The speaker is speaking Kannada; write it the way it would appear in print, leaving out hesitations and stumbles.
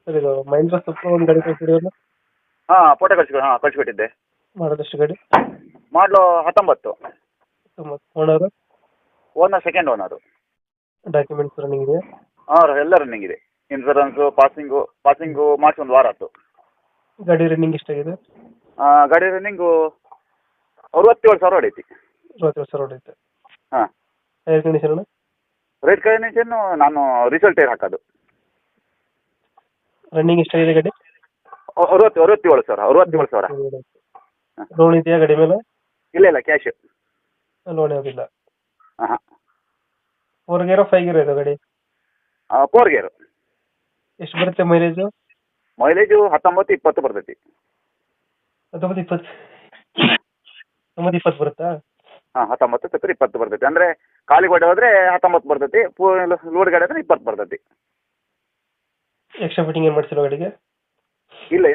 ಸರ್ ಇದು ಮಹೇಂದ್ರ ಸೂಪರ್ ಒಂದು ಗಾಡಿ ಕಳಿಸಿಡಿಯಲ್ಲ. ಹಾಂ ಫೋಟೋ ಕಳಿಸ್ಬಿಟ್ಟಿದ್ದೆ. ಮಾಡೋದಷ್ಟು ಗಾಡಿ ಮಾಡಲು 19. Owner owner second owner. Documents running ಇದೆಯಾ? ಹಾಂ ಎಲ್ಲ ರನ್ನಿಂಗ್ ಇದೆ. ಇನ್ಸೂರೆನ್ಸು ಪಾಸಿಂಗು ಮಾಡಿಸಿ ಒಂದು ವಾರ ಆಯ್ತು. ಗಾಡಿ ರನ್ನಿಂಗ್ ಎಷ್ಟಾಗಿದೆ? ಗಾಡಿ ರನ್ನಿಂಗು 67,000 ಹೊಡೈತಿ. 67,000 ಹೊಡೆಯುತ್ತೆ. ಹಾಂ. Tyre condition? ರೇಟ್ ಕಂಡೀಷನ್ನು ನಾನು ರಿಸಲ್ಟ್ ಟೈರ್ ಹಾಕೋದು. ರನ್ನಿಂಗ್ ಎಷ್ಟಾಗಿದೆ ಗಾಡಿ? 67,000. ಲೋನ್ ಇದೆಯಾ ಗಾಡಿ ಮೇಲೆ? ಇಲ್ಲ ಕ್ಯಾಶ್. ಲೋನ್ ಯಾವುದಿಲ್ಲ. ಹಾಂ 4 ಗೇರ್ 5 ಗೇರ್ ಇದೆ ಗಾಡಿ? 4 ಗೇರು. ಎಷ್ಟು ಬರುತ್ತೆ ಮೈಲೇಜು? ಮೈಲೇಜು 19-20 ಬರ್ತೈತಿ. 19-20 ಬರುತ್ತಾ? ಹಾಂ 19-20 ಬರ್ತೈತಿ. ಅಂದರೆ ಖಾಲಿ ಗಾಡಿ ಹೋದರೆ 19 ಬರ್ತೈತಿ, ಲೋಡ್ ಗಾಡಿ ಆದರೆ 20 ಬರ್ತೈತಿ. ಎಕ್ಸ್ಟ್ರಾ ಫಿಟ್ಟಿಂಗ್ ಏನು ಮಾಡಿಸಿಲ್ಲ ಗಾಡಿಗೆ? ಇಲ್ಲ